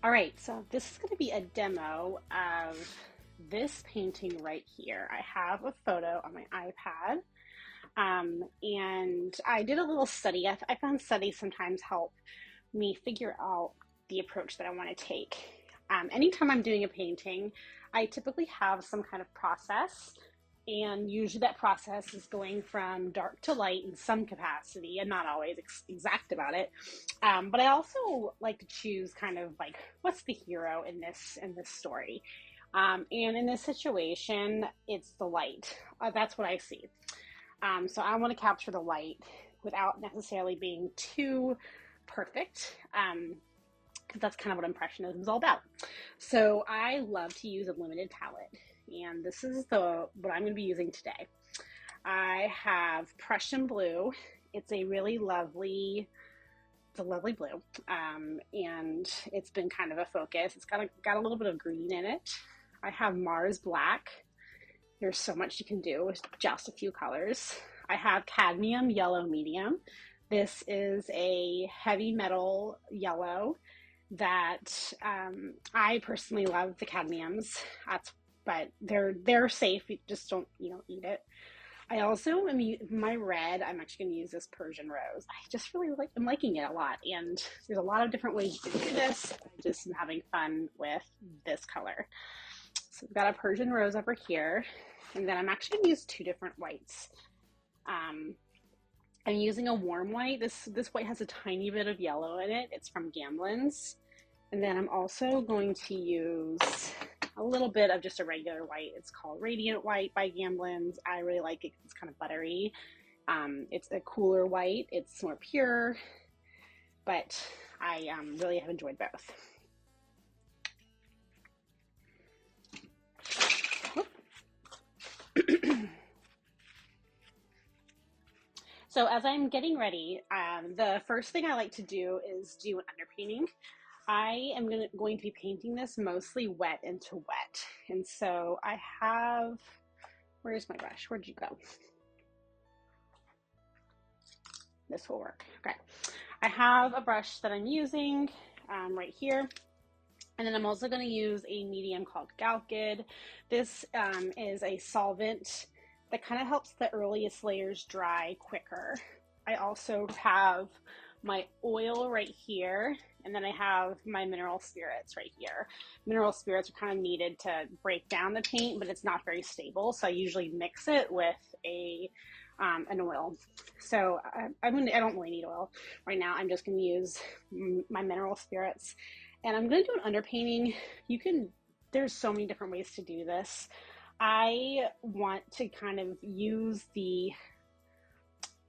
All right, so this is going to be a demo of this painting right here. I have a photo on my iPad, and I did a little study. I found studies sometimes help me figure out the approach that I want to take. Anytime I'm doing a painting, I typically have some kind of process, and usually that process is going from dark to light in some capacity. I'm not always exact about it, but I also like to choose kind of like what's the hero in this story. And in this situation, it's the light. That's what I see. So I want to capture the light without necessarily being too perfect. Because that's kind of what Impressionism is all about. So I love to use a limited palette, and this is what I'm going to be using today. I have Prussian blue. It's a really lovely, it's a lovely blue, and it's been kind of a focus. It's got a little bit of green in it. I have Mars black. There's so much you can do with just a few colors. I have cadmium yellow medium. This is a heavy metal yellow that I personally love the cadmiums. But they're safe. You just don't eat it. I also my red. I'm actually going to use this Persian rose. I just really I'm liking it a lot, and there's a lot of different ways you can do this. I just am having fun with this color. So we've got a Persian rose over here, and then I'm actually going to use two different whites. I'm using a warm white. This white has a tiny bit of yellow in it. It's from Gamblins. And then I'm also going to use a little bit of just a regular white. It's called Radiant White by Gamblins. I really like it. It's kind of buttery. It's a cooler white. It's more pure, but I really have enjoyed both. So as I'm getting ready, the first thing I like to do is do an underpainting. I am going to be painting this mostly wet into wet. And so I have, where's my brush? Where'd you go? This will work. Okay. I have a brush that I'm using right here. And then I'm also going to use a medium called Galkid. This is a solvent that kind of helps the earliest layers dry quicker. I also have my oil right here, and then I have my mineral spirits right here. Mineral spirits are kind of needed to break down the paint, but it's not very stable, so I usually mix it with an oil. So I don't really need oil right now. I'm just going to use my mineral spirits, and I'm going to do an underpainting. There's so many different ways to do this. I want to kind of use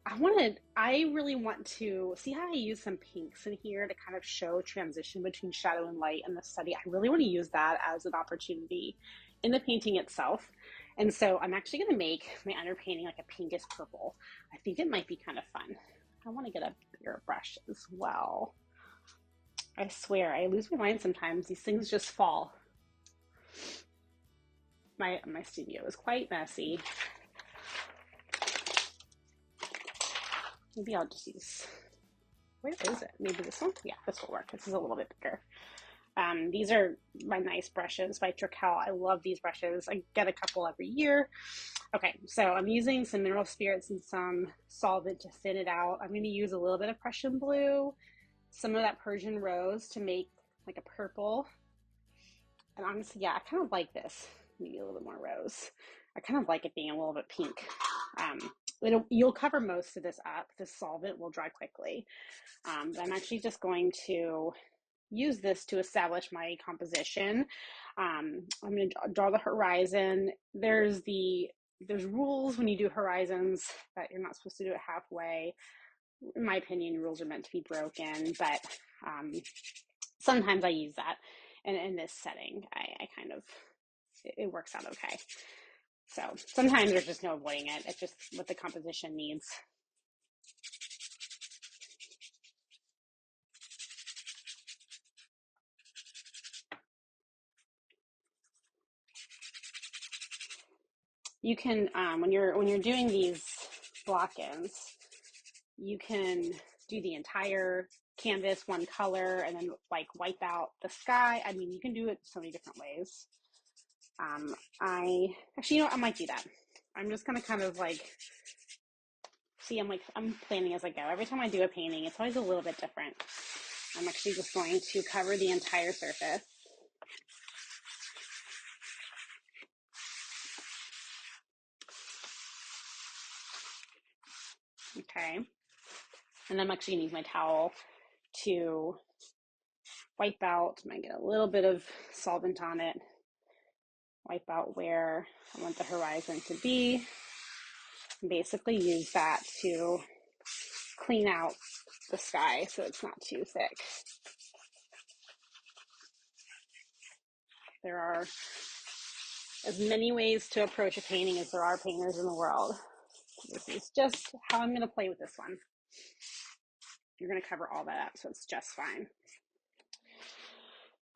I really want to see how I use some pinks in here to kind of show transition between shadow and light in the study. I really want to use that as an opportunity in the painting itself. And so I'm actually going to make my underpainting like a pinkish purple. I think it might be kind of fun. I want to get a bigger brush as well. I swear, I lose my mind sometimes. These things just fall. My studio is quite messy. Maybe I'll just use, where is it? Maybe this one? Yeah, this will work. This is a little bit bigger. These are my nice brushes by Trekell. I love these brushes. I get a couple every year. Okay, so I'm using some mineral spirits and some solvent to thin it out. I'm going to use a little bit of Prussian blue, some of that Persian rose to make like a purple. And honestly, yeah, I kind of like this. Maybe a little bit more rose. I kind of like it being a little bit pink. You'll cover most of this up. This solvent will dry quickly. But I'm actually just going to use this to establish my composition. I'm going to draw the horizon. There's rules when you do horizons that you're not supposed to do it halfway. In my opinion, rules are meant to be broken, but sometimes I use that. And in this setting, I kind of, it works out okay. So sometimes there's just no avoiding it. It's just what the composition needs. You can, when you're doing these block-ins, you can do the entire canvas one color and then like wipe out the sky. I mean, you can do it so many different ways. I actually, you know what, I might do that. I'm just gonna kind of like see, I'm planning as I go. Every time I do a painting, it's always a little bit different. I'm actually just going to cover the entire surface. Okay. And I'm actually gonna use my towel to wipe out. I might get a little bit of solvent on it. Wipe out where I want the horizon to be. Basically use that to clean out the sky so it's not too thick. There are as many ways to approach a painting as there are painters in the world. This is just how I'm going to play with this one. You're going to cover all that up, so it's just fine.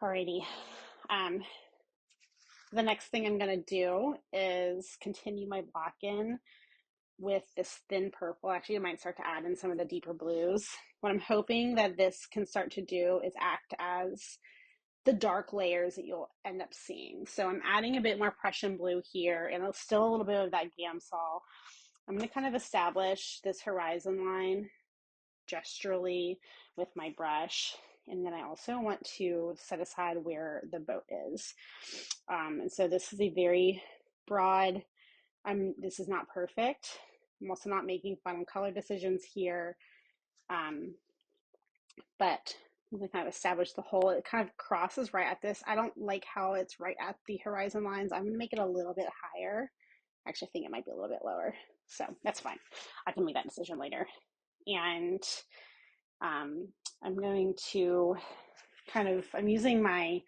Alrighty. The next thing I'm going to do is continue my block in with this thin purple. Actually, I might start to add in some of the deeper blues. What I'm hoping that this can start to do is act as the dark layers that you'll end up seeing. So I'm adding a bit more Prussian blue here, and still a little bit of that Gamsol. I'm going to kind of establish this horizon line gesturally with my brush. And then I also want to set aside where the boat is. And so this is a very broad, this is not perfect. I'm also not making final color decisions here. But I'm going to kind of establish the hole. It kind of crosses right at this. I don't like how it's right at the horizon lines. I'm going to make it a little bit higher. Actually, I think it might be a little bit lower. So that's fine. I can make that decision later. And I'm going to I'm using my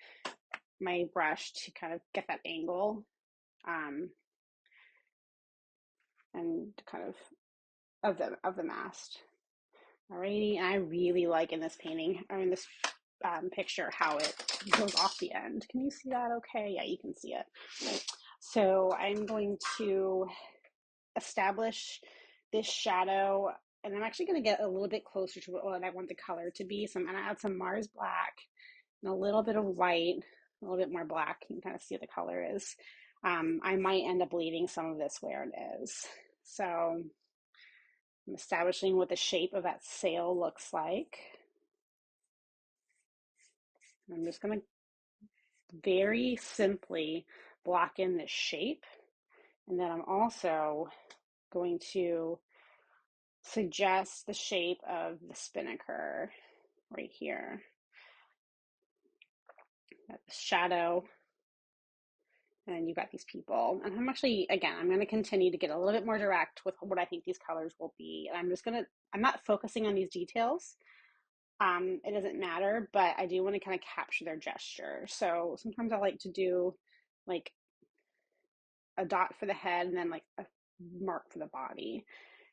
brush to kind of get that angle and kind of the mast. Alrighty, and I really like in this painting, or in this picture, how it goes off the end. Can you see that okay? Yeah, you can see it. So I'm going to establish this shadow, and I'm actually going to get a little bit closer to what I want the color to be. So I'm going to add some Mars black and a little bit of white, a little bit more black. You can kind of see what the color is. I might end up leaving some of this where it is. So I'm establishing what the shape of that sail looks like. I'm just going to very simply block in this shape. And then I'm also going to suggest the shape of the spinnaker right here. That shadow. And you've got these people. And I'm actually, again, I'm going to continue to get a little bit more direct with what I think these colors will be. And I'm not focusing on these details. It doesn't matter, but I do want to kind of capture their gesture. So sometimes I like to do like a dot for the head and then like a mark for the body.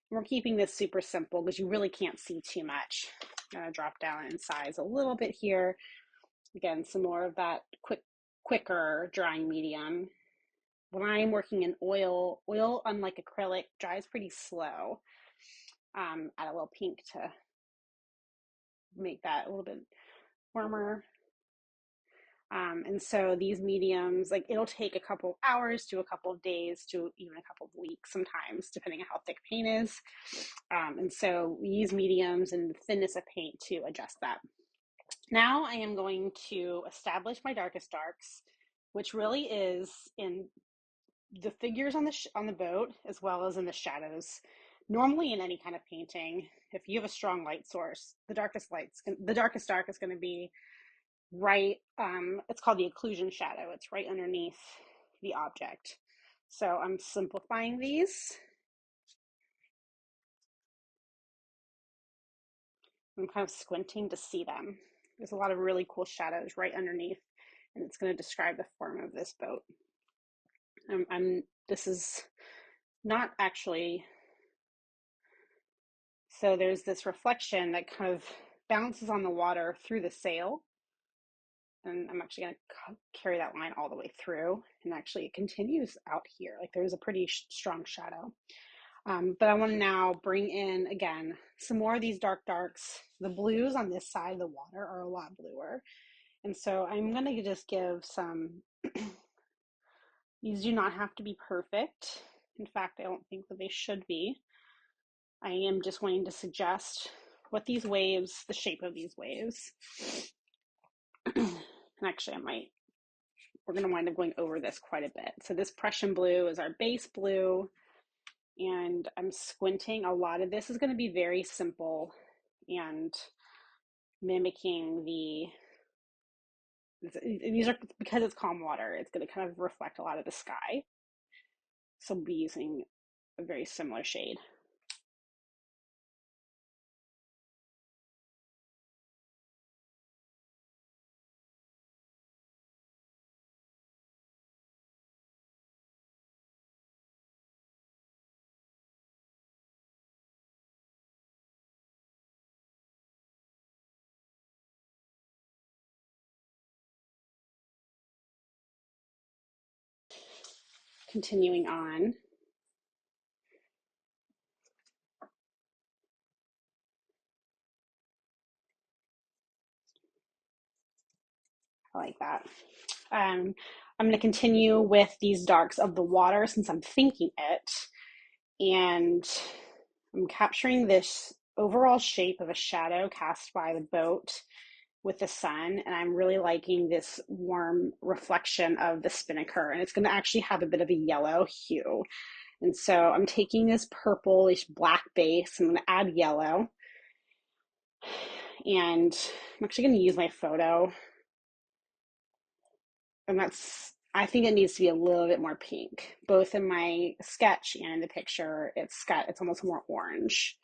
And we're keeping this super simple because you really can't see too much. I'm going to drop down in size a little bit here. Again, some more of that quicker drying medium. When I'm working in oil, unlike acrylic, dries pretty slow. Add a little pink to make that a little bit warmer. And so these mediums, like it'll take a couple of hours to a couple of days to even a couple of weeks sometimes, depending on how thick paint is. And so we use mediums and the thinness of paint to adjust that. Now I am going to establish my darkest darks, which really is in the figures on the boat as well as in the shadows. Normally in any kind of painting, if you have a strong light source, the darkest dark is going to be right, it's called the occlusion shadow. It's right underneath the object. So I'm simplifying these. I'm kind of squinting to see them. There's a lot of really cool shadows right underneath, and it's going to describe the form of this boat. This is not actually, so there's this reflection that kind of bounces on the water through the sail. And I'm actually going to carry that line all the way through. And actually it continues out here. Like there's a pretty strong shadow. But I want to now bring in, again, some more of these dark darks. The blues on this side of the water are a lot bluer. And so I'm going to just give some, these do not have to be perfect. In fact, I don't think that they should be. I am just wanting to suggest what these waves, the shape of these waves. And actually, we're going to wind up going over this quite a bit. So this Prussian blue is our base blue. And I'm squinting. A lot of this is going to be very simple and mimicking these are, because it's calm water, it's going to kind of reflect a lot of the sky. So I'll be using a very similar shade. Continuing on. I like that. I'm going to continue with these darks of the water since I'm thinking it. And I'm capturing this overall shape of a shadow cast by the boat with the sun, and I'm really liking this warm reflection of the spinnaker, and it's going to actually have a bit of a yellow hue. And so I'm taking this purplish black base, I'm going to add yellow, and I'm actually going to use my photo, and I think it needs to be a little bit more pink, both in my sketch and in the picture. It's almost more orange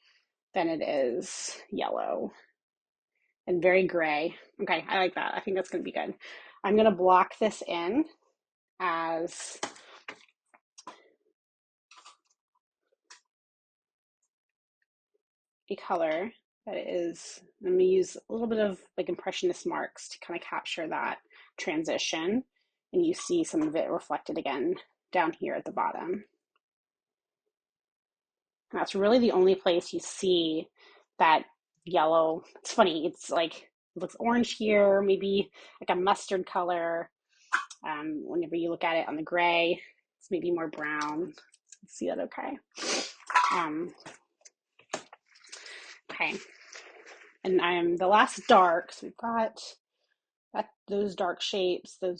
than it is yellow. And very gray. Okay, I like that. I think that's going to be good. I'm going to block this in as a color that is, I'm going to use a little bit of like impressionist marks to kind of capture that transition. And you see some of it reflected again down here at the bottom. And that's really the only place you see that yellow. It's funny, it's like, it looks orange here, maybe like a mustard color. Whenever you look at it on the gray, it's maybe more brown. Let's see that okay. Okay. And the last dark, so we've got those dark shapes, I'm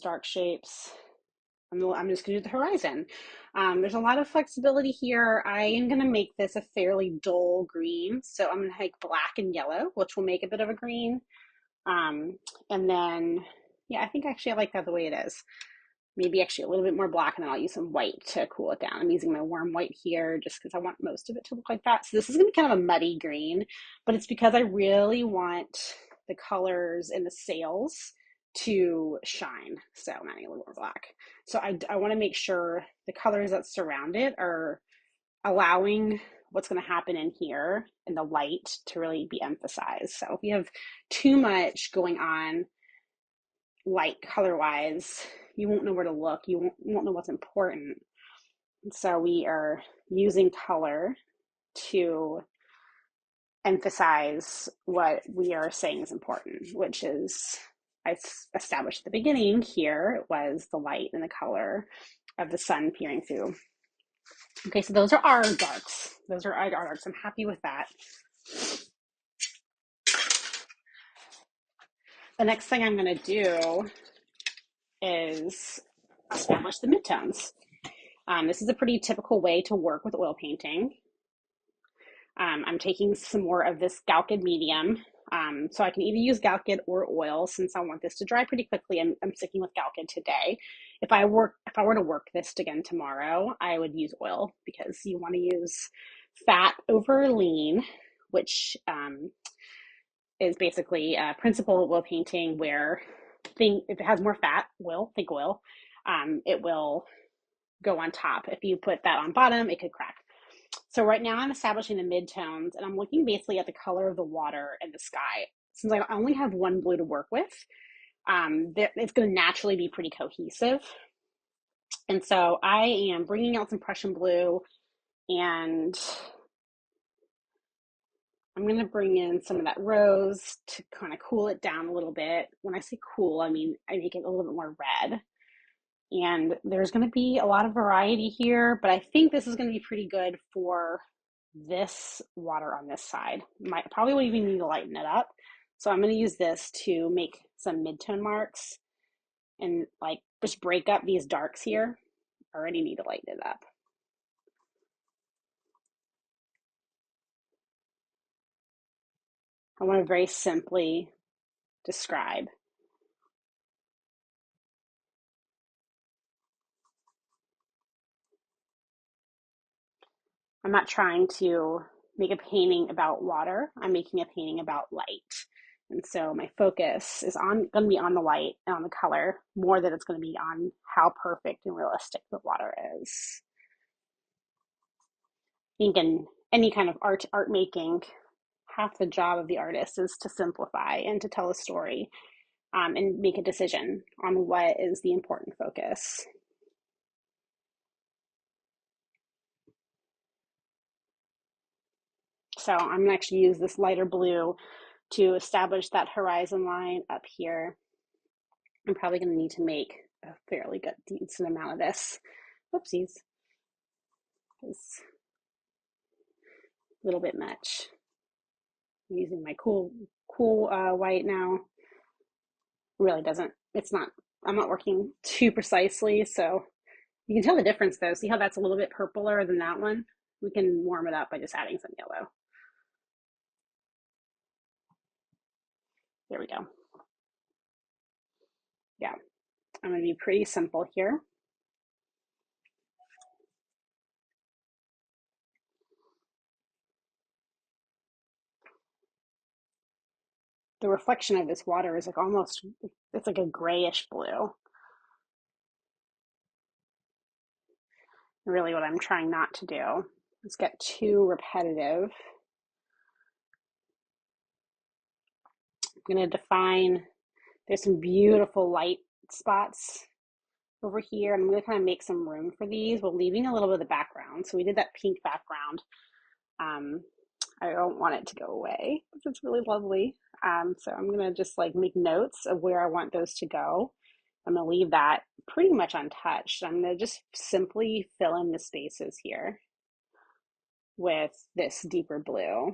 just going to do the horizon. There's a lot of flexibility here. I am going to make this a fairly dull green. So I'm going to take black and yellow, which will make a bit of a green. And then, yeah, I think actually I like that the way it is. Maybe actually a little bit more black, and then I'll use some white to cool it down. I'm using my warm white here just because I want most of it to look like that. So this is going to be kind of a muddy green, but it's because I really want the colors in the sails to shine. So I'm adding a little more black. So I want to make sure the colors that surround it are allowing what's going to happen in here in the light to really be emphasized. So if you have too much going on light color wise, you won't know where to look. You won't know what's important. And so we are using color to emphasize what we are saying is important, which is, I established at the beginning here, was the light and the color of the sun peering through. Okay, so those are our darks. Those are our darks. I'm happy with that. The next thing I'm going to do is establish the midtones. This is a pretty typical way to work with oil painting. I'm taking some more of this Galkid medium. So I can either use Galkid or oil. Since I want this to dry pretty quickly, I'm sticking with Galkid today. If I were to work this again tomorrow, I would use oil because you want to use fat over lean, which is basically a principle of oil painting where if it has more fat, think oil, it will go on top. If you put that on bottom, it could crack. So right now I'm establishing the midtones, and I'm looking basically at the color of the water and the sky. Since I only have one blue to work with, it's going to naturally be pretty cohesive. And so I am bringing out some Prussian blue And I'm going to bring in some of that rose to kind of cool it down a little bit. When I say cool, I mean I make it a little bit more red. And there's going to be a lot of variety here, but I think this is going to be pretty good for this water on this side. Probably won't even need to lighten it up. So I'm going to use this to make some mid-tone marks and like just break up these darks here. I already need to lighten it up. I want to very simply describe. I'm not trying to make a painting about water. I'm making a painting about light. And so my focus is going to be on the light and on the color more than it's going to be on how perfect and realistic the water is. I think in any kind of art making, half the job of the artist is to simplify and to tell a story, and make a decision on what is the important focus. So I'm going to actually use this lighter blue to establish that horizon line up here. I'm probably going to need to make a fairly good decent amount of this. Whoopsies. It's a little bit much. I'm using my cool white now. Really doesn't, I'm not working too precisely, so you can tell the difference though. See how that's a little bit purpler than that one? We can warm it up by just adding some yellow. There we go. Yeah, I'm going to be pretty simple here. The reflection of this water is like almost, it's like a grayish blue. Really what I'm trying not to do is get too repetitive. I'm going to define, there's some beautiful light spots over here. And I'm going to kind of make some room for these while leaving a little bit of the background. So we did that pink background. I don't want it to go away because it's really lovely. So I'm going to just like make notes of where I want those to go. I'm going to leave that pretty much untouched. I'm going to just simply fill in the spaces here with this deeper blue.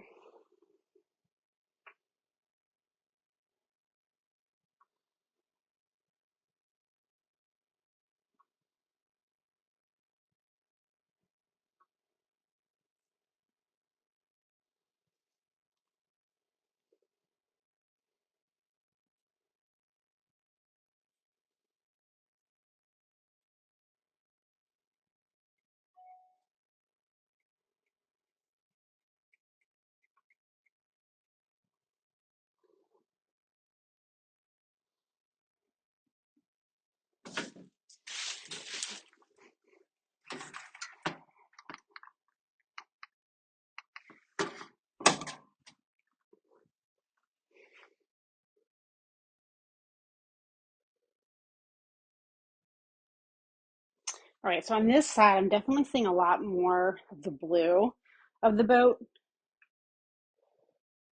All right, so on this side, I'm definitely seeing a lot more of the blue of the boat.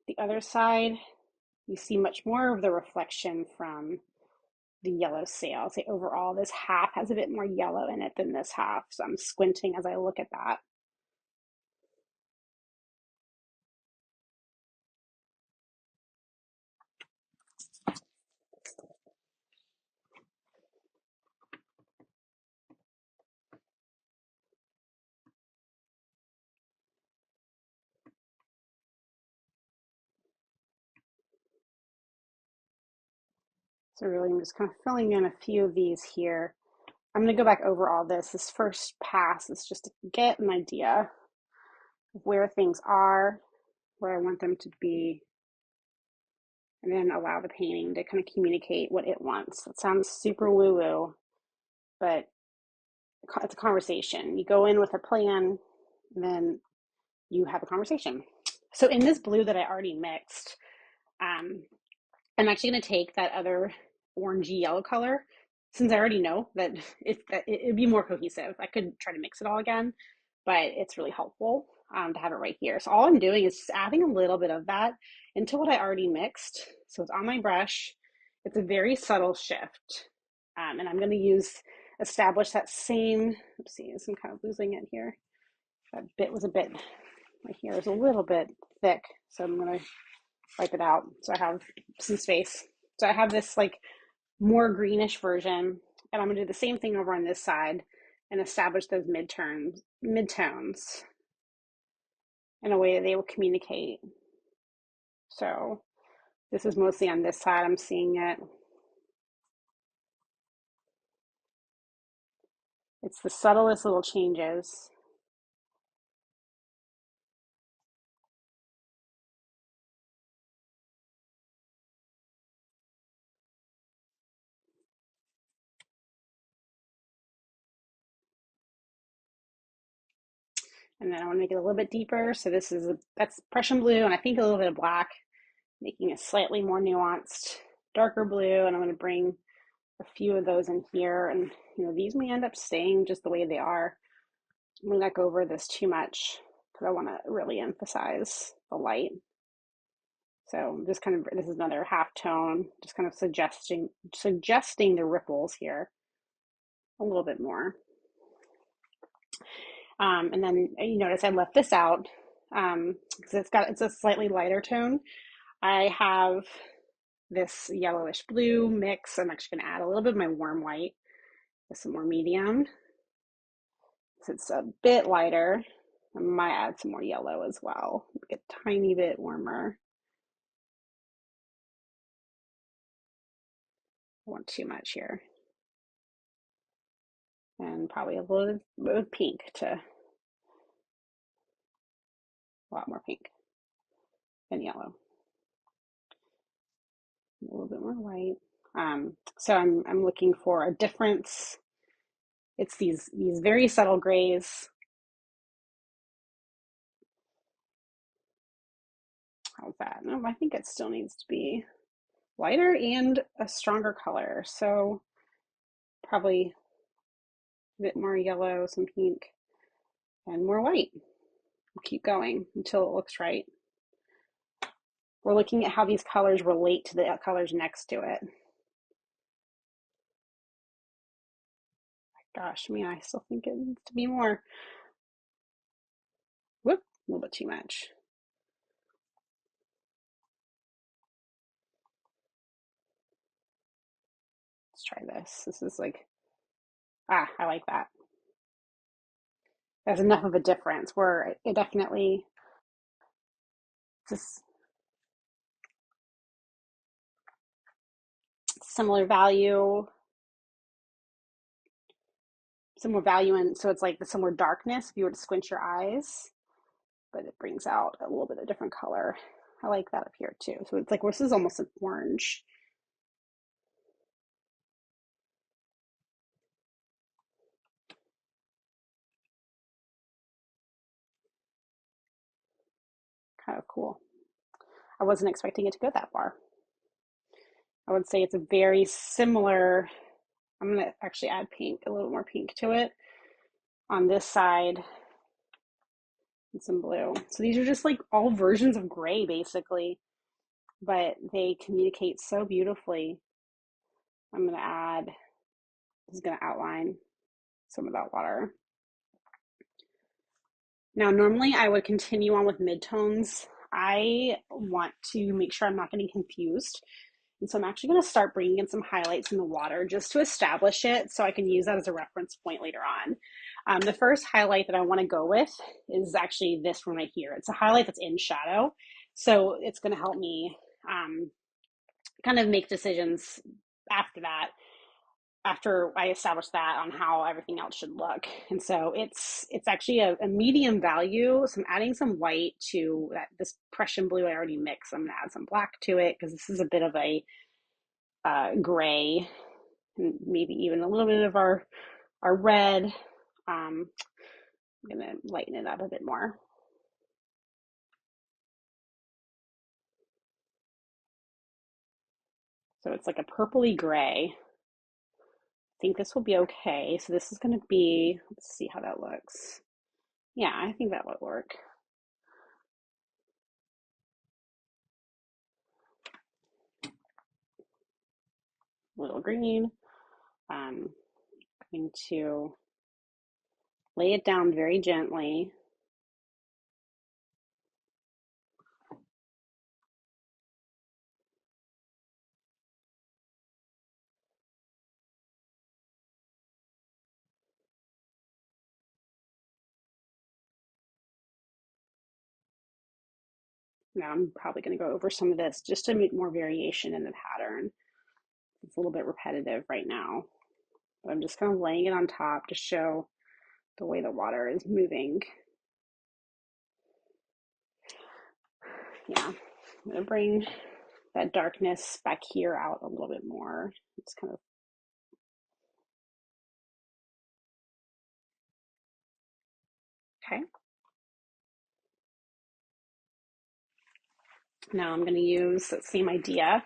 The other side, you see much more of the reflection from the yellow sail. I'll say overall, this half has a bit more yellow in it than this half. So I'm squinting as I look at that. So really, I'm just kind of filling in a few of these here. I'm going to go back over all this. This first pass is just to get an idea of where things are, where I want them to be, and then allow the painting to kind of communicate what it wants. It sounds super woo-woo, but it's a conversation. You go in with a plan, and then you have a conversation. So in this blue that I already mixed, I'm actually going to take that other orangey yellow color, since I already know that it'd be more cohesive. I could try to mix it all again, but it's really helpful to have it right here. So all I'm doing is just adding a little bit of that into what I already mixed. So it's on my brush. It's a very subtle shift. And I'm going to establish that same, let's see, I'm kind of losing it here. That bit was a bit, right here is a little bit thick. So I'm going to wipe it out so I have some space. So I have this like more greenish version, and I'm going to do the same thing over on this side and establish those midtones in a way that they will communicate. So this is mostly on this side. I'm seeing it. It's the subtlest little changes. And then I want to make it a little bit deeper. So that's Prussian blue, and I think a little bit of black, making it slightly more nuanced, darker blue. And I'm going to bring a few of those in here. And these may end up staying just the way they are. I'm going to not go over this too much because I want to really emphasize the light. So this is another half tone, just kind of suggesting the ripples here a little bit more. And then you notice I left this out because it's a slightly lighter tone. I have this yellowish blue mix. I'm actually going to add a little bit of my warm white with some more medium. So it's a bit lighter. I might add some more yellow as well. Make it a tiny bit warmer. I want too much here. And probably a little bit of pink a lot more pink than yellow. A little bit more white. So I'm looking for a difference. It's these very subtle grays. How's that? No, I think it still needs to be lighter and a stronger color. So probably a bit more yellow, some pink, and more white. We'll keep going until it looks right. We're looking at how these colors relate to the colors next to it. Gosh, I still think it needs to be more. Whoop, a little bit too much. Let's try this. This is like, I like that. There's enough of a difference where it definitely just similar value, and so it's like the similar darkness if you were to squint your eyes, but it brings out a little bit of different color. I like that up here too. So it's like this is almost an orange. Kind of cool. I wasn't expecting it to go that far. I would say it's a very similar. I'm going to actually add pink, a little more pink to it on this side, and some blue. So these are just like all versions of gray basically, but they communicate so beautifully. I'm going to add, this is going to outline some of that water. Now, normally I would continue on with midtones. I want to make sure I'm not getting confused. And so I'm actually going to start bringing in some highlights in the water just to establish it so I can use that as a reference point later on. The first highlight that I want to go with is actually this one right here. It's a highlight that's in shadow. So it's going to help me kind of make decisions after that, after I establish that on how everything else should look. And so it's actually a medium value. So I'm adding some white to this Prussian blue I already mixed. I'm going to add some black to it because this is a bit of a gray, and maybe even a little bit of our red. I'm going to lighten it up a bit more. So it's like a purpley gray. I think this will be okay. So this is going to be, let's see how that looks. Yeah, I think that would work. A little green. I'm going to lay it down very gently. Now I'm probably going to go over some of this just to make more variation in the pattern. It's a little bit repetitive right now, but I'm just kind of laying it on top to show the way the water is moving. Yeah, I'm going to bring that darkness back here out a little bit more. It's kind of okay. Now I'm going to use that same idea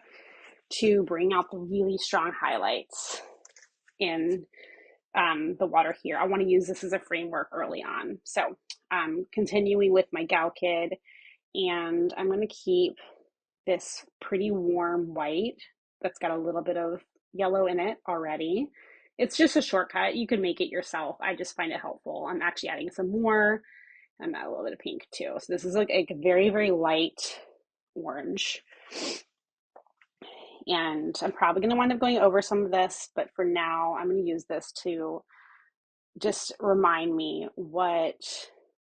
to bring out the really strong highlights in the water here. I want to use this as a framework early on. So continuing with my gal kid, and I'm going to keep this pretty warm white that's got a little bit of yellow in it already. It's just a shortcut. You can make it yourself. I just find it helpful. I'm actually adding some more. I'm adding a little bit of pink too. So this is like a very, very light orange. And I'm probably going to wind up going over some of this, but for now, I'm going to use this to just remind me where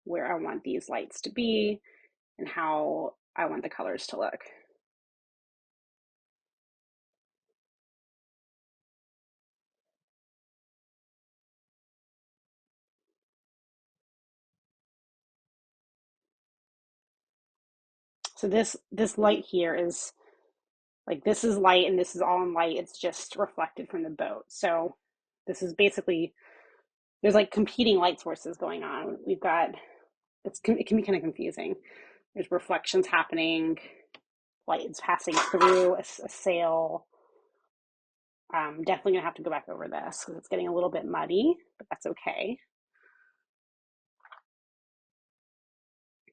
I want these lights to be and how I want the colors to look. So this light here is like, this is light and this is all in light. It's just reflected from the boat. So this is basically, there's like competing light sources going on. We've got, it can be kind of confusing. There's reflections happening, light is passing through a sail. Definitely gonna have to go back over this because it's getting a little bit muddy, but that's okay.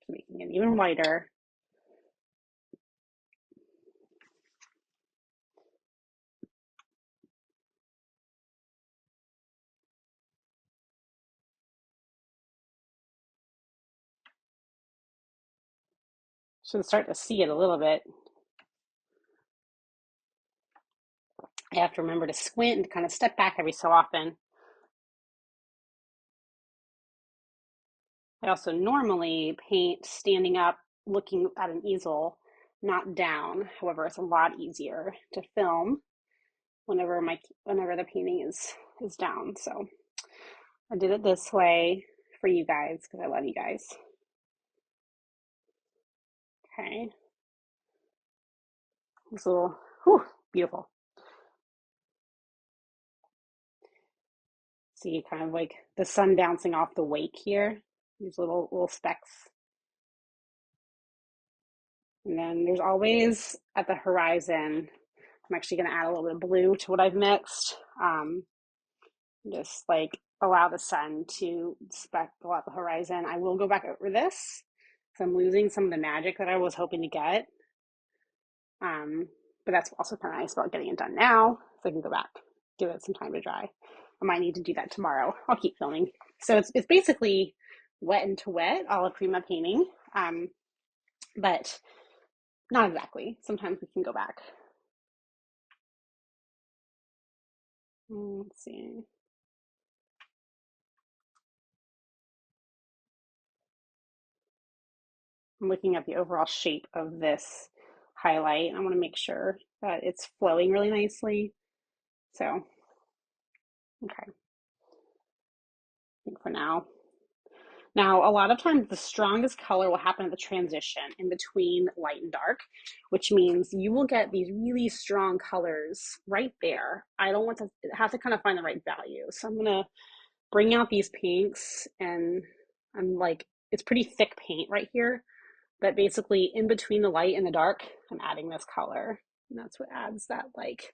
Making it even lighter. So start to see it a little bit. I have to remember to squint and kind of step back every so often. I also normally paint standing up, looking at an easel, not down. However, it's a lot easier to film whenever the painting is down. So I did it this way for you guys because I love you guys. Okay. This little, whew, beautiful. See kind of like the sun bouncing off the wake here. These little specks. And then there's always at the horizon, I'm actually going to add a little bit of blue to what I've mixed. Just like allow the sun to speckle out the horizon. I will go back over this because I'm losing some of the magic that I was hoping to get. But that's also kind of nice about getting it done now, so I can go back, give it some time to dry. I might need to do that tomorrow. I'll keep filming. So it's basically wet and to wet, a la prima painting, but not exactly. Sometimes we can go back. Let's see. I'm looking at the overall shape of this highlight. I want to make sure that it's flowing really nicely. So, okay. I think for now. Now, a lot of times the strongest color will happen at the transition in between light and dark, which means you will get these really strong colors right there. I don't want to have to kind of find the right value. So I'm going to bring out these pinks, and I'm like, it's pretty thick paint right here, but basically in between the light and the dark, I'm adding this color. And that's what adds that like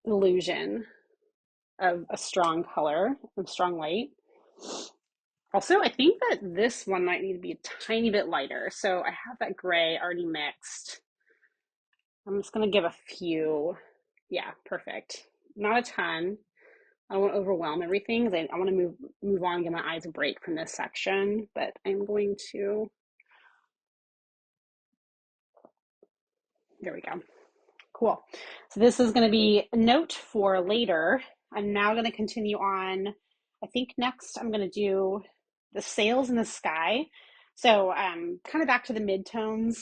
illusion of a strong color, of strong light. Also, I think that this one might need to be a tiny bit lighter. So I have that gray already mixed. I'm just gonna give a few. Yeah, perfect. Not a ton. I don't want to overwhelm everything because I want to move on and give my eyes a break from this section, but I'm going to, there we go. Cool. So this is going to be a note for later. I'm now going to continue on. I think next I'm going to do the sails in the sky. So kind of back to the midtones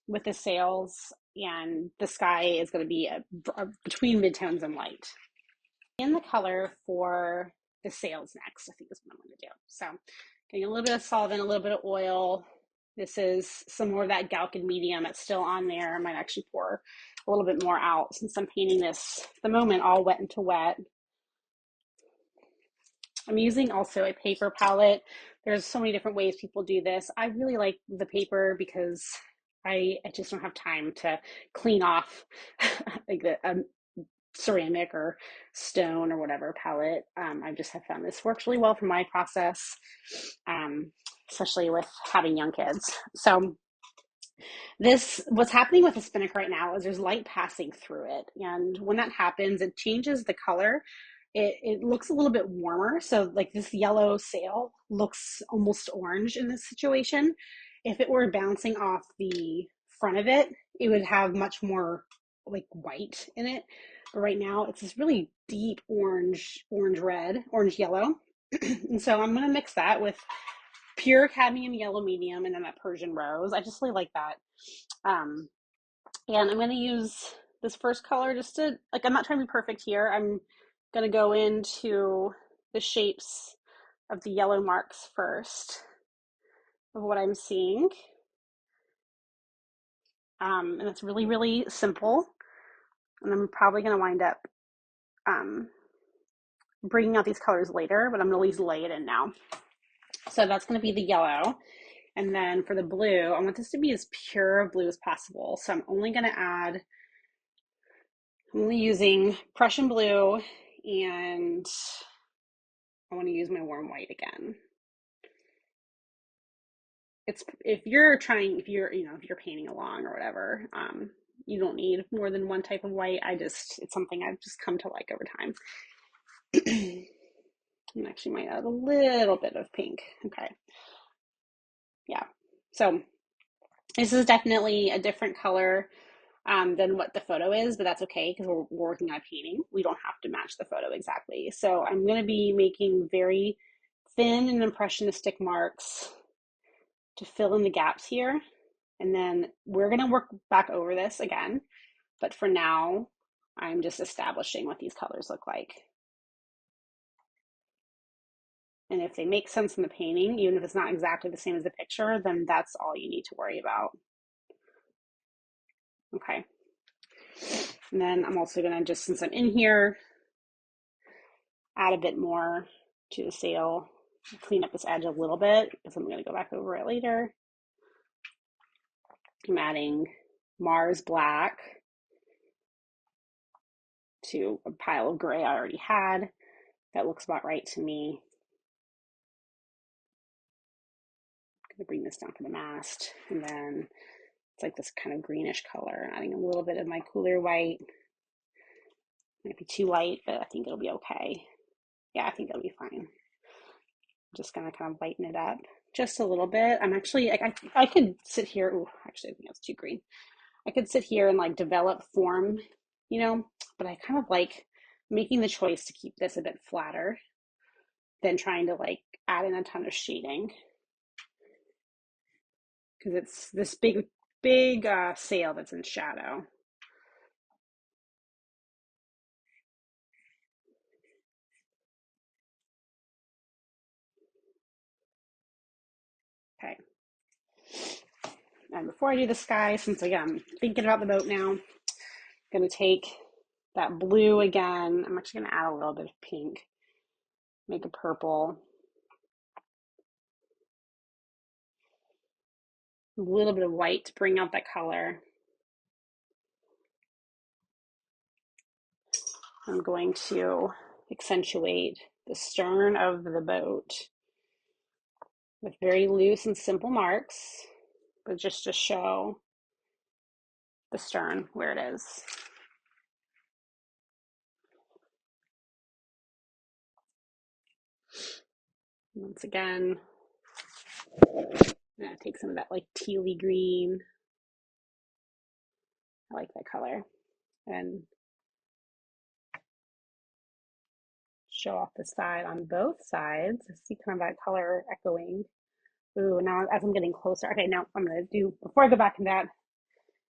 with the sails, and the sky is going to be between midtones and light. In the color for the sails next, I think is what I'm going to do. So getting a little bit of solvent, a little bit of oil. This is some more of that Galkin medium that's still on there. I might actually pour a little bit more out since I'm painting this at the moment all wet into wet. I'm using also a paper palette. There's so many different ways people do this. I really like the paper because I just don't have time to clean off like the ceramic or stone or whatever palette. I just have found this works really well for my process, especially with having young kids. So what's happening with the spinnaker right now is there's light passing through it. And when that happens, it changes the color. It looks a little bit warmer. So like this yellow sail looks almost orange in this situation. If it were bouncing off the front of it, it would have much more like white in it. But right now it's this really deep orange red, orange yellow. And so I'm going to mix that with pure cadmium yellow medium and then that Persian rose. I just really like that. And I'm going to use this first color just to, like, I'm not trying to be perfect here. I'm going to go into the shapes of the yellow marks first of what I'm seeing. And it's really, really simple. And I'm probably going to wind up bringing out these colors later, but I'm going to at least lay it in now. So that's going to be the yellow. And then for the blue, I want this to be as pure of blue as possible. So I'm only using Prussian blue, and I want to use my warm white again. If you're painting along or whatever, you don't need more than one type of white. It's something I've just come to like over time. And actually might add a little bit of pink. Okay. Yeah. So this is definitely a different color than what the photo is, but that's okay because we're working on a painting. We don't have to match the photo exactly. So I'm going to be making very thin and impressionistic marks to fill in the gaps here. And then we're going to work back over this again. But for now, I'm just establishing what these colors look like. And if they make sense in the painting, even if it's not exactly the same as the picture, then that's all you need to worry about. Okay. And then I'm also going to, just since I'm in here, add a bit more to the sail, clean up this edge a little bit because I'm going to go back over it later. I'm adding Mars Black to a pile of gray I already had. That looks about right to me. I'm going to bring this down to the mast, and then it's like this kind of greenish color. Adding a little bit of my cooler white. Might be too light, but I think it'll be okay. Yeah, I think it'll be fine. I'm just gonna kind of lighten it up just a little bit. I'm actually, I could sit here. Ooh, actually, I think that's too green. I could sit here and like develop form, but I kind of like making the choice to keep this a bit flatter than trying to like add in a ton of shading because it's this big sail that's in shadow. Okay. And before I do the sky, since again, I'm thinking about the boat now, I'm going to take that blue again. I'm actually going to add a little bit of pink, make a purple, a little bit of white to bring out that color. I'm going to accentuate the stern of the boat with very loose and simple marks, but just to show the stern where it is. Once again, I'm gonna take some of that like tealy green. I like that color. And show off the side on both sides. See kind of that color echoing. Ooh, now as I'm getting closer, okay, now I'm gonna do, before I go back to that,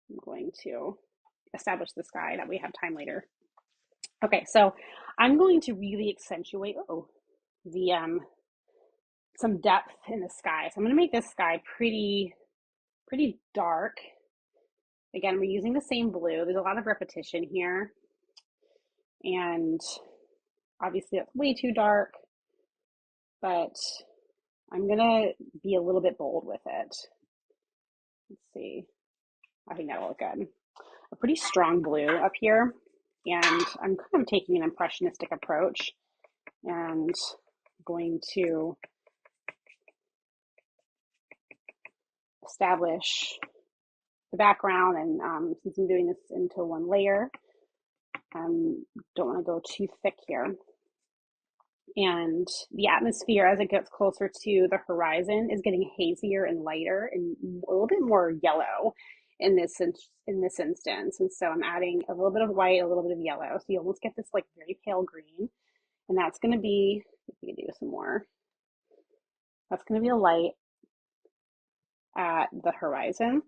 I'm going to establish the sky that we have time later. Okay, so I'm going to really accentuate, the some depth in the sky. So I'm gonna make this sky pretty dark. Again, we're using the same blue. There's a lot of repetition here. And obviously it's way too dark, but I'm gonna be a little bit bold with it. Let's see. I think that'll look good. A pretty strong blue up here, and I'm kind of taking an impressionistic approach and going to establish the background. And since I'm doing this into one layer, I don't want to go too thick here. And the atmosphere, as it gets closer to the horizon, is getting hazier and lighter and a little bit more yellow in this instance. And so I'm adding a little bit of white, a little bit of yellow. So you almost get this like very pale green. And that's going to be, if you can do some more, that's going to be a light at the horizon.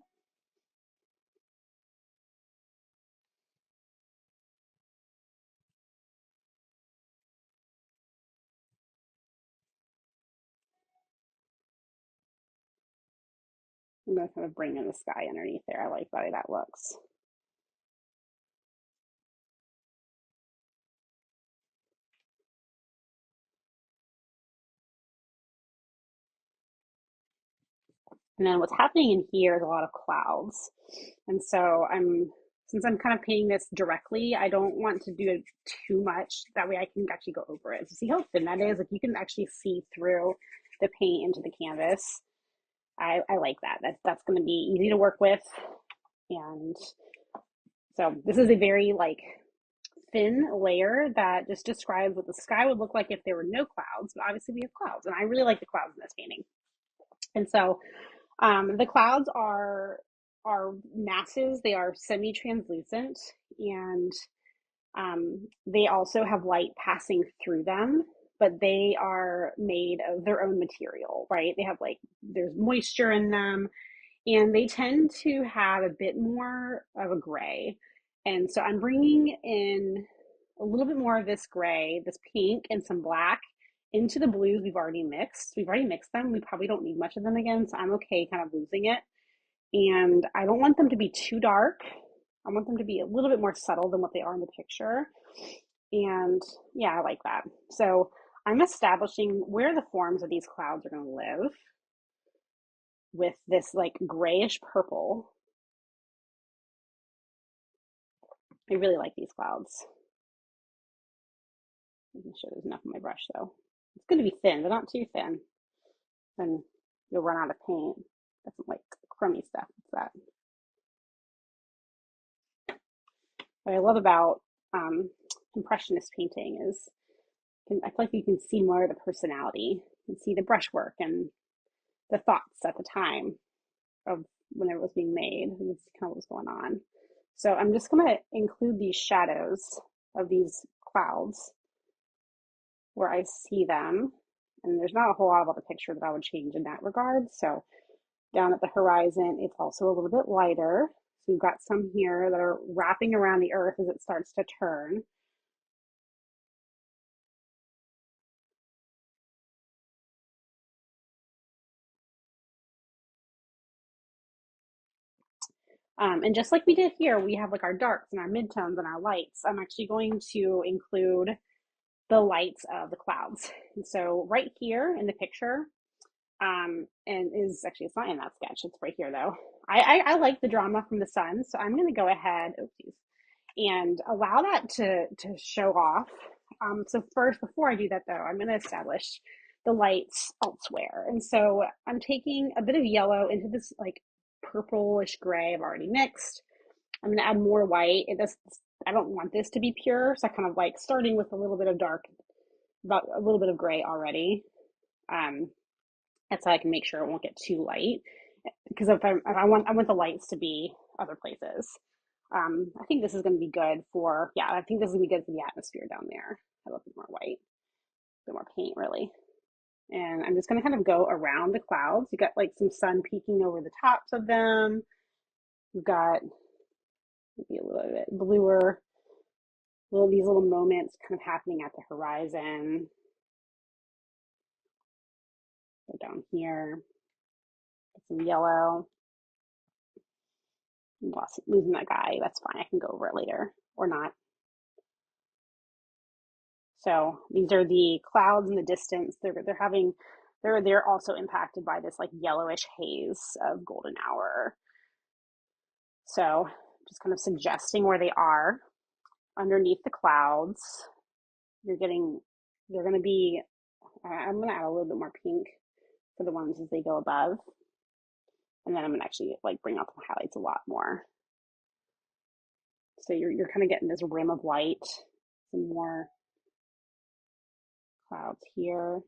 I'm going to kind of bring in the sky underneath there. I like the way that looks. And then what's happening in here is a lot of clouds. And so since I'm kind of painting this directly, I don't want to do it too much. That way I can actually go over it. So see how thin that is? Like you can actually see through the paint into the canvas. I like that. That's going to be easy to work with. And so this is a very like thin layer that just describes what the sky would look like if there were no clouds. But obviously we have clouds, and I really like the clouds in this painting. And so the clouds are masses. They are semi-translucent, and they also have light passing through them, but they are made of their own material, right? They have like, there's moisture in them, and they tend to have a bit more of a gray. And so I'm bringing in a little bit more of this gray, this pink, and some black into the blues we've already mixed. We've already mixed them. We probably don't need much of them again, so I'm okay kind of losing it. And I don't want them to be too dark. I want them to be a little bit more subtle than what they are in the picture. And yeah, I like that. So I'm establishing where the forms of these clouds are going to live with this like grayish purple. I really like these clouds. Making sure there's enough on my brush though. It's going to be thin, but not too thin. Then you'll run out of paint. That's some like crummy stuff. What's that? What I love about impressionist painting is I feel like you can see more of the personality. You can see the brushwork and the thoughts at the time of when it was being made. This is kind of what's going on. So I'm just going to include these shadows of these clouds where I see them. And there's not a whole lot about the picture that I would change in that regard. So down at the horizon, it's also a little bit lighter. So we've got some here that are wrapping around the earth as it starts to turn. And just like we did here, we have like our darks and our midtones and our lights. I'm actually going to include the lights of the clouds. And so right here in the picture, and is actually, it's not in that sketch, it's right here though. I like the drama from the sun, so I'm gonna go ahead, oopsies, and allow that to show off. So first, before I do that though, I'm gonna establish the lights elsewhere. And so I'm taking a bit of yellow into this like purplish gray I've already mixed. I'm gonna add more white. I don't want this to be pure, so I kind of like starting with a little bit of dark, about a little bit of gray already. Um, that's how I can make sure it won't get too light. Because if I want the lights to be other places. I think this is going to be good for, yeah, I think this is going to be good for the atmosphere down there. A little bit more white, a bit more paint, really. And I'm just going to kind of go around the clouds. You got like some sun peeking over the tops of them. You've got maybe a little bit bluer, these little moments kind of happening at the horizon. Go down here, some yellow. I'm losing that guy. That's fine. I can go over it later or not. So these are the clouds in the distance. They're also impacted by this like yellowish haze of golden hour. So just kind of suggesting where they are underneath the clouds. They're going to be, I'm going to add a little bit more pink for the ones as they go above. And then I'm going to actually like bring out the highlights a lot more. So you're kind of getting this rim of light, some more clouds here.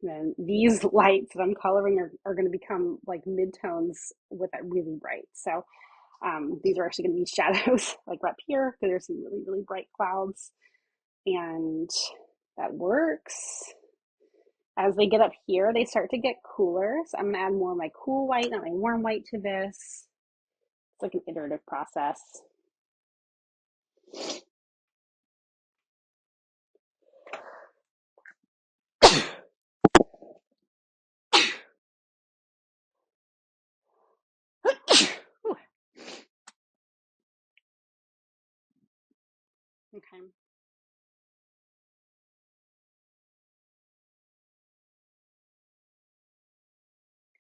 And then these lights that I'm coloring are going to become like midtones with it really bright. So these are actually going to be shadows like right here because there's some really, really bright clouds. And that works. As they get up here, they start to get cooler. So I'm going to add more of my cool white, not my warm white to this. It's like an iterative process. Okay.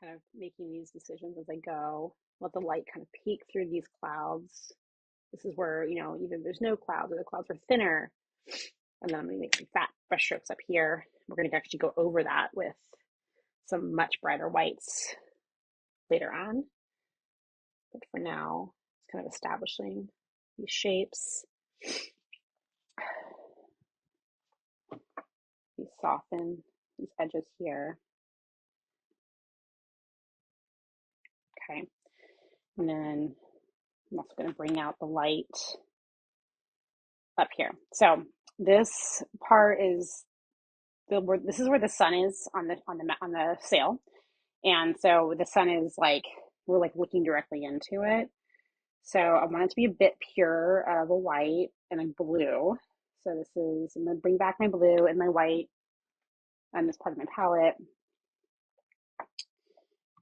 Kind of making these decisions as I go. Let the light kind of peek through these clouds. This is where, either there's no clouds or the clouds are thinner. And then I'm going to make some fat brush strokes up here. We're going to actually go over that with some much brighter whites later on. But for now, it's kind of establishing these shapes. These soften these edges here. Okay. And then I'm also going to bring out the light up here. So this part is this is where the sun is on the sail. And so the sun is like, we're like looking directly into it. So I want it to be a bit pure of a white and a blue. So I'm going to bring back my blue and my white on this part of my palette.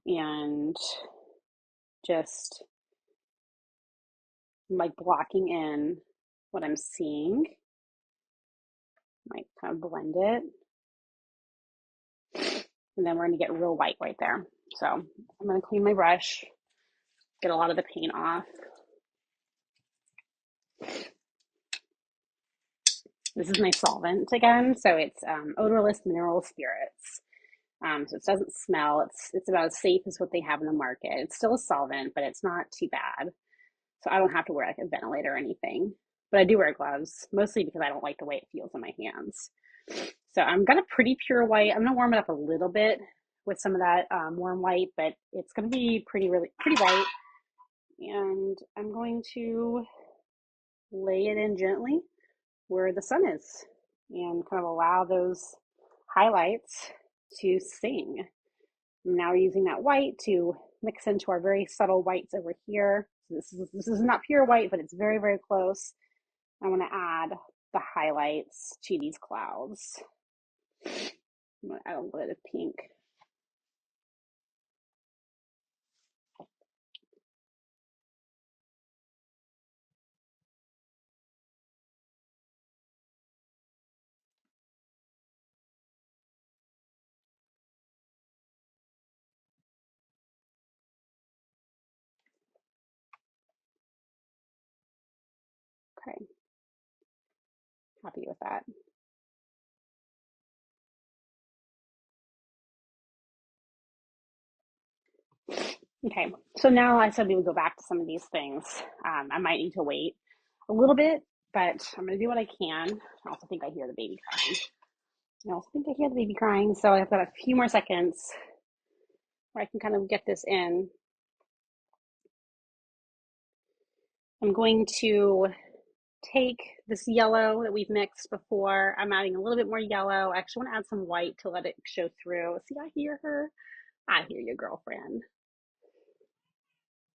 And just like blocking in what I'm seeing. Might kind of blend it. And then we're going to get real white right there. So I'm going to clean my brush, get a lot of the paint off. This is my solvent again. So it's odorless mineral spirits. So it doesn't smell. It's about as safe as what they have in the market. It's still a solvent, but it's not too bad. So I don't have to wear like a ventilator or anything. But I do wear gloves, mostly because I don't like the way it feels in my hands. So I'm got a pretty pure white. I'm gonna warm it up a little bit with some of that warm white, but it's gonna be pretty white. And I'm going to lay it in gently where the sun is and kind of allow those highlights to sing. I'm now using that white to mix into our very subtle whites over here. So this is not pure white, but it's very, very close. I want to add the highlights to these clouds. I'm going to add a little bit of pink. Okay, happy with that. Okay, so now I said we would go back to some of these things. I might need to wait a little bit, but I'm gonna do what I can. I also think I hear the baby crying. So I've got a few more seconds where I can kind of get this in. I'm going to take this yellow that we've mixed before. I'm adding a little bit more yellow. I actually want to add some white to let it show through. See, I hear her. I hear your girlfriend.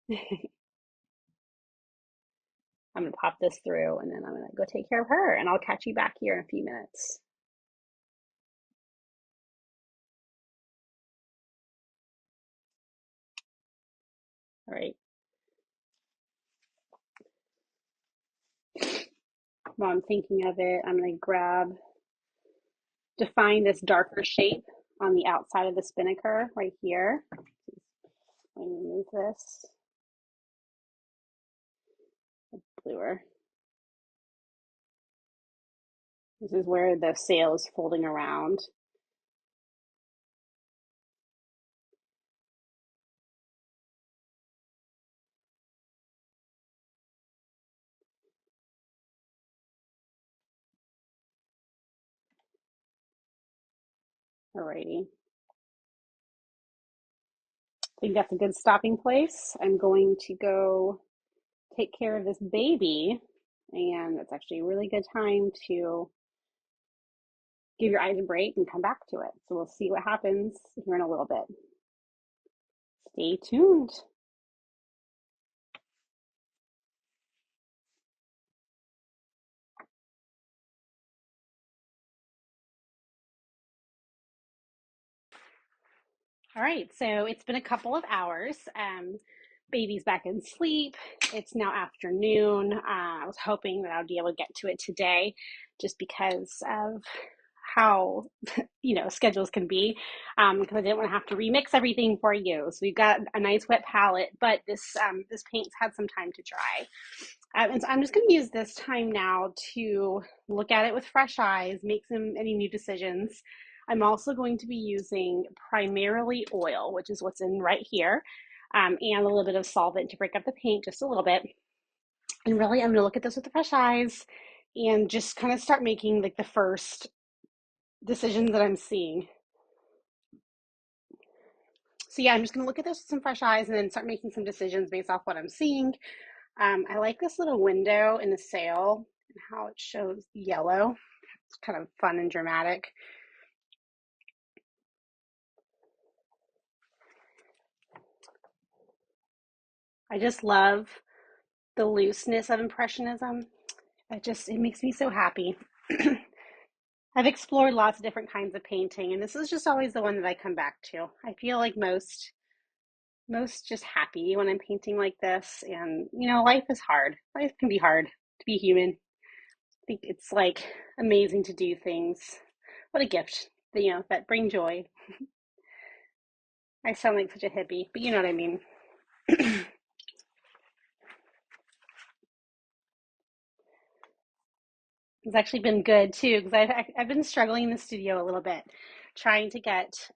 I'm going to pop this through and then I'm going to go take care of her and I'll catch you back here in a few minutes. All right. While I'm thinking of it, I'm going to define this darker shape on the outside of the spinnaker right here. Let me remove this bluer. This is where the sail is folding around. Alrighty. I think that's a good stopping place. I'm going to go take care of this baby, and it's actually a really good time to give your eyes a break and come back to it. So we'll see what happens here in a little bit. Stay tuned. All right, so it's been a couple of hours. Baby's back in sleep. It's now afternoon. I was hoping that I would be able to get to it today just because of how schedules can be, because I didn't want to have to remix everything for you. So we've got a nice wet palette, but this paint's had some time to dry. And so I'm just going to use this time now to look at it with fresh eyes, make any new decisions. I'm also going to be using primarily oil, which is what's in right here, and a little bit of solvent to break up the paint just a little bit. And really, I'm going to look at this with the fresh eyes and just kind of start making like the first decisions that I'm seeing. So yeah, I'm just going to look at this with some fresh eyes and then start making some decisions based off what I'm seeing. I like this little window in the sail and how it shows yellow. It's kind of fun and dramatic. I just love the looseness of Impressionism. It makes me so happy. I've explored lots of different kinds of painting, and this is just always the one that I come back to. I feel like most just happy when I'm painting like this. And life is hard. Life can be hard to be human. I think it's like amazing to do things. What a gift, that bring joy. I sound like such a hippie, but you know what I mean. It's actually been good too because I've been struggling in the studio a little bit, trying to get.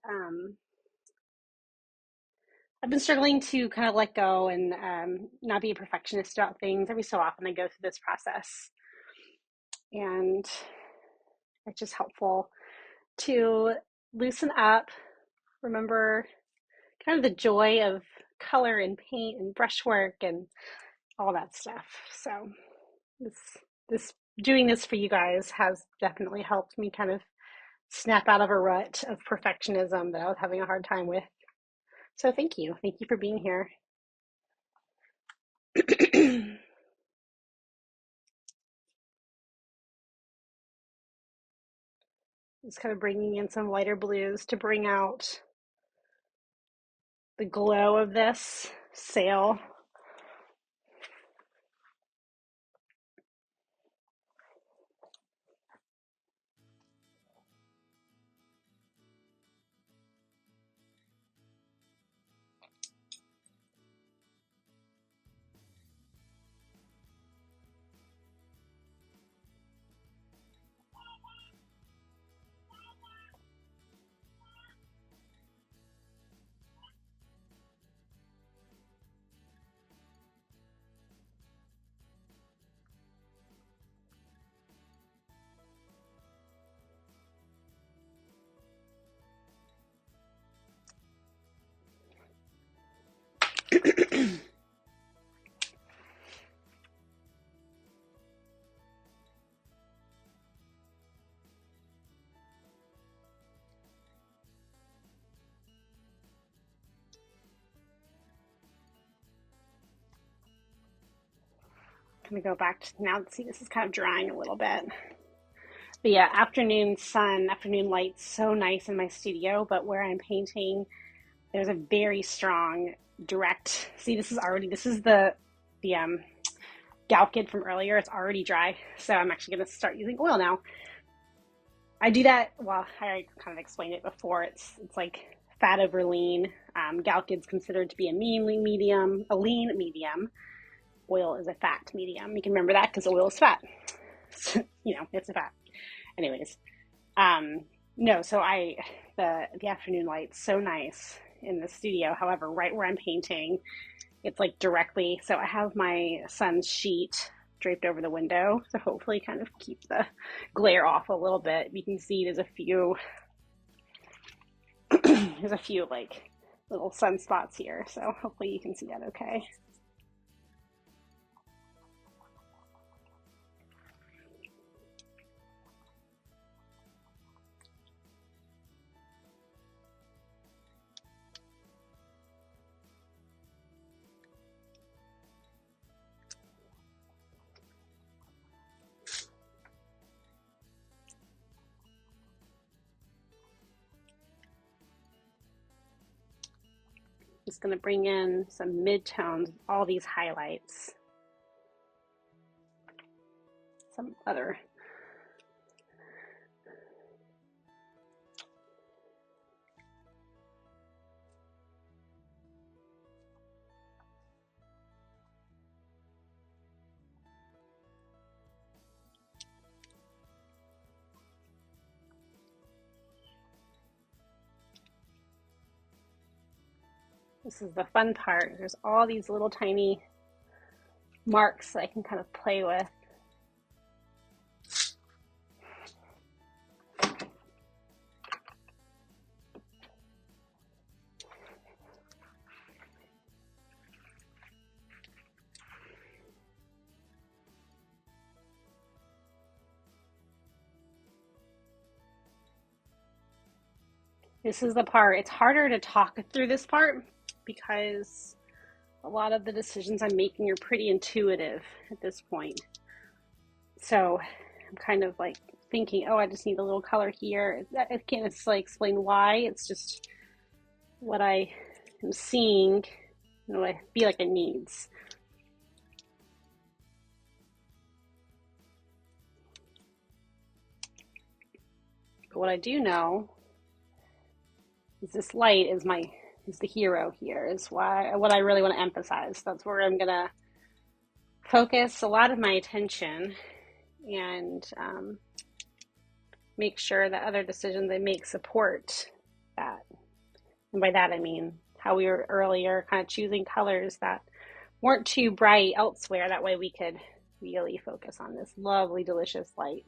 I've been struggling to kind of let go and not be a perfectionist about things. Every so often, I go through this process, and it's just helpful to loosen up. Remember, kind of the joy of color and paint and brushwork and all that stuff. So this doing this for you guys has definitely helped me kind of snap out of a rut of perfectionism that I was having a hard time with. So thank you. Thank you for being here. Just kind of bringing in some lighter blues to bring out the glow of this sail. gonna go back to now. See, this is kind of drying a little bit. But yeah, afternoon sun, afternoon light, so nice in my studio. But where I'm painting, there's a very strong direct. See, this is the Galkid from earlier. It's already dry, so I'm actually gonna start using oil now. I do that. Well, I already kind of explained it before. It's like fat over lean. Galkid's considered to be a lean medium. Oil is a fat medium. You can remember that because oil is fat. It's a fat. Anyways, no. So the afternoon light's so nice in the studio. However, right where I'm painting, it's like directly. So I have my son's sheet draped over the window, so hopefully kind of keep the glare off a little bit. You can see there's a few like little sunspots here, so hopefully you can see that okay. Just going to bring in some mid-tones, all these highlights. Some other. This is the fun part. There's all these little tiny marks that I can kind of play with. This is the part. It's harder to talk through this part because a lot of the decisions I'm making are pretty intuitive at this point. So I'm kind of like thinking, oh, I just need a little color here. I can't necessarily explain why. It's just what I am seeing and what I feel like it needs. But what I do know is this light is the hero here, is what I really want to emphasize. That's where I'm gonna focus a lot of my attention and make sure that other decisions I make support that. And by that I mean how we were earlier, kind of choosing colors that weren't too bright elsewhere. That way we could really focus on this lovely, delicious light.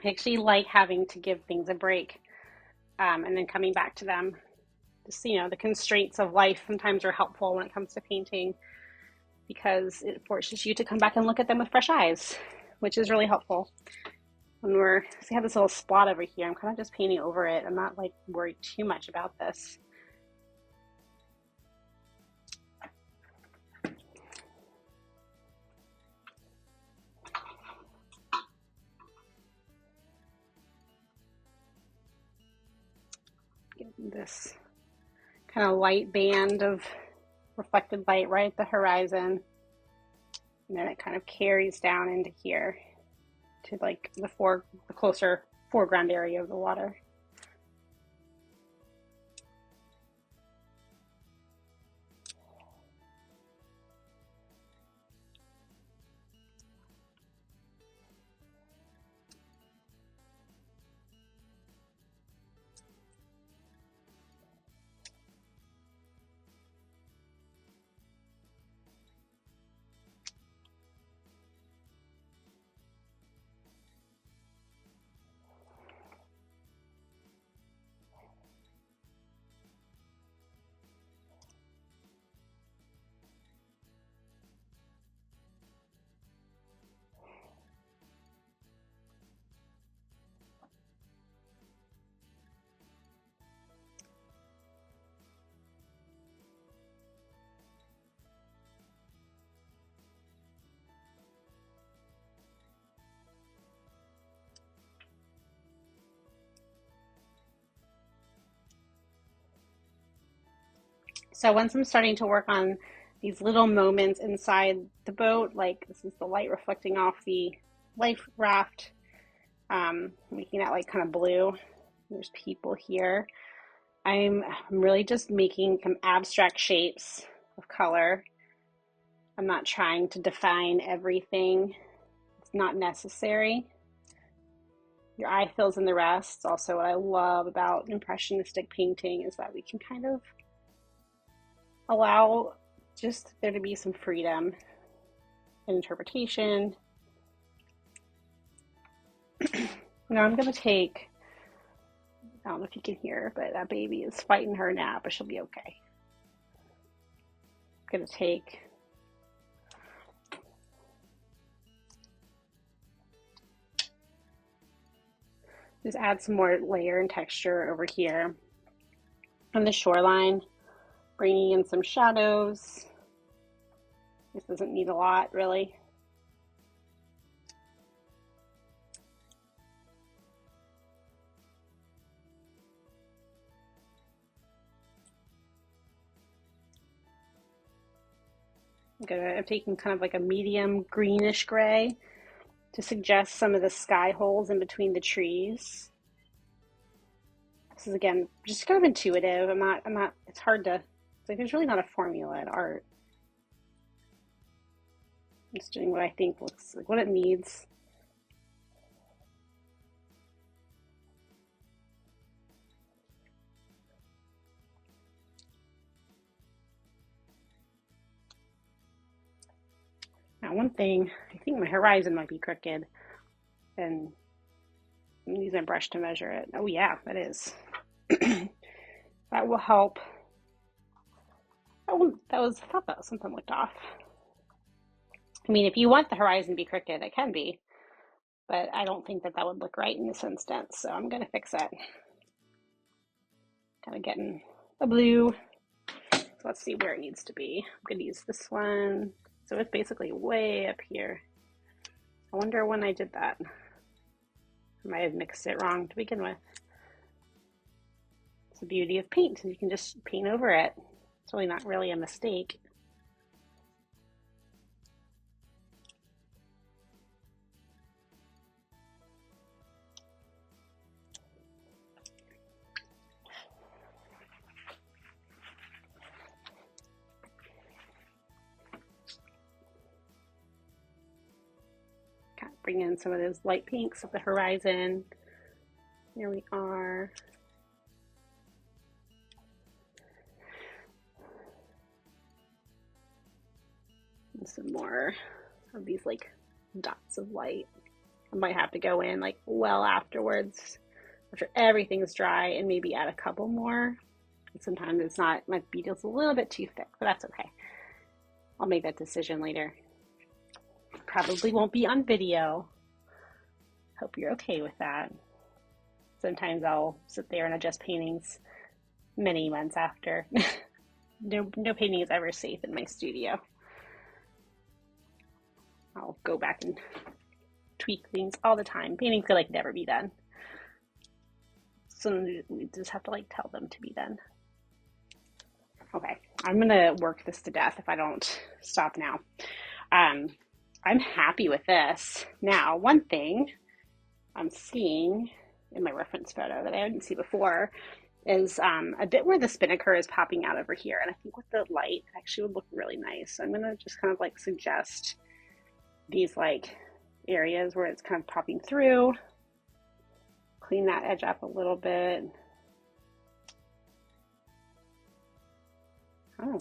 I actually like having to give things a break and then coming back to them. Just, the constraints of life sometimes are helpful when it comes to painting because it forces you to come back and look at them with fresh eyes, which is really helpful. When I have this little spot over here, I'm kind of just painting over it. I'm not like worried too much about this. This kind of light band of reflected light right at the horizon, and then it kind of carries down into here to like the closer foreground area of the water. So once I'm starting to work on these little moments inside the boat, like this is the light reflecting off the life raft, making that like kind of blue. There's people here. I'm really just making some abstract shapes of color. I'm not trying to define everything. It's not necessary. Your eye fills in the rest. Also, what I love about impressionistic painting is that we can kind of allow just there to be some freedom in interpretation. Now I'm going to take, I don't know if you can hear, but that baby is fighting her nap, but she'll be okay. I'm going to take just add some more layer and texture over here on the shoreline, bringing in some shadows. This doesn't need a lot, really. I'm taking kind of like a medium greenish gray to suggest some of the sky holes in between the trees. This is again just kind of intuitive. I'm not it's hard to, it's like there's really not a formula in art. I'm just doing what I think looks like what it needs. Now, one thing, I think my horizon might be crooked, and I'm using my brush to measure it. Oh yeah, that is. That will help. I thought that was something looked off. I mean, if you want the horizon to be crooked, it can be, but I don't think that would look right in this instance, so I'm going to fix it. Kind of getting a blue. So let's see where it needs to be. I'm going to use this one. So it's basically way up here. I wonder when I did that. I might have mixed it wrong to begin with. It's the beauty of paint. You can just paint over it. It's really not really a mistake. Bring in some of those light pinks of the horizon. Here we are. And some more of these like dots of light. I might have to go in like well afterwards, after everything's dry, and maybe add a couple more. And sometimes it's not, my beetle's a little bit too thick, but that's okay. I'll make that decision later. Probably won't be on video. Hope you're okay with that. Sometimes I'll sit there and adjust paintings many months after. No painting is ever safe in my studio. I'll go back and tweak things all the time. Paintings could like never be done. So we just have to like tell them to be done. Okay, I'm gonna work this to death if I don't stop now. I'm happy with this. Now, one thing I'm seeing in my reference photo that I didn't see before is a bit where the spinnaker is popping out over here. And I think with the light, it actually would look really nice. So I'm going to just kind of like suggest these like areas where it's kind of popping through. Clean that edge up a little bit. Oh.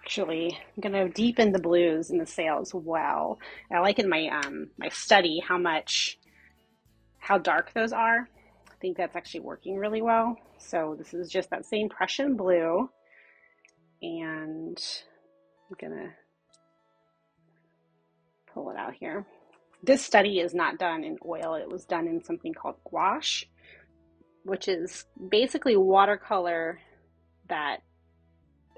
Actually, I'm gonna deepen the blues in the sail as well. And I like in my my study how dark those are. I think that's actually working really well. So this is just that same Prussian blue, and I'm gonna pull it out here. This study is not done in oil. It was done in something called gouache, which is basically watercolor that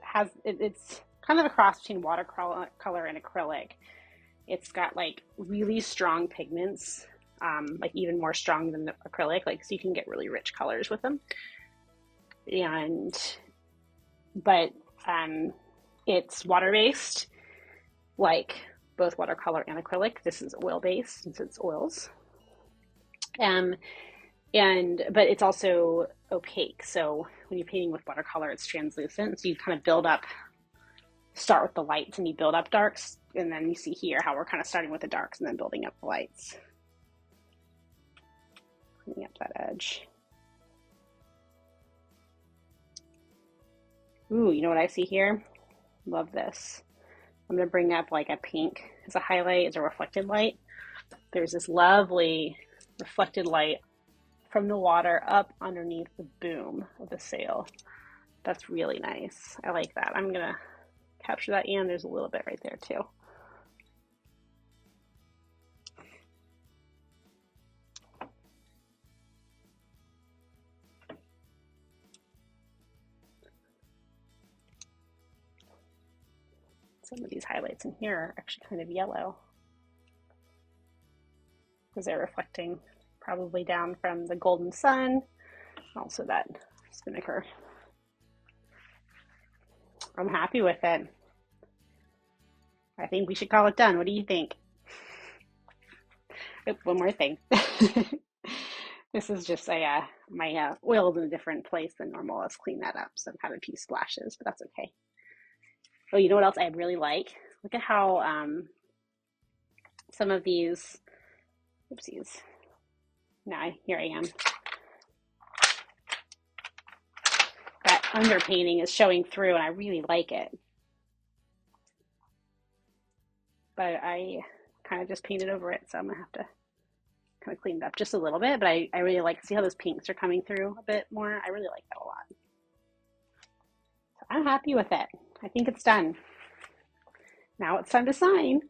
has, it's kind of a cross between watercolor and acrylic. It's got like really strong pigments like even more strong than the acrylic, like so you can get really rich colors with them. And but it's water-based, like both watercolor and acrylic. This is oil-based since it's oils. Um, but it's also opaque. So when you're painting with watercolor, it's translucent. So you kind of start with the lights and you build up darks. And then you see here how we're kind of starting with the darks and then building up the lights. Cleaning up that edge. Ooh, you know what I see here? Love this. I'm going to bring up like a pink as a highlight, as a reflected light. There's this lovely reflected light from the water up underneath the boom of the sail. That's really nice. I like that. I'm going to capture that, and there's a little bit right there too. Some of these highlights in here are actually kind of yellow because they're reflecting probably down from the golden sun, also that spinnaker. I'm happy with it. I think we should call it done. What do you think? Oh, one more thing. This is just my oil's in a different place than normal. Let's clean that up. So I've had a few splashes, but that's okay. Oh, you know what else I really like? Look at how some of these, oopsies. Now here I am. That underpainting is showing through, and I really like it. But I kind of just painted over it, so I'm gonna have to kind of clean it up just a little bit. But I really like to see how those pinks are coming through a bit more. I really like that a lot. So I'm happy with it. I think it's done. Now it's time to sign.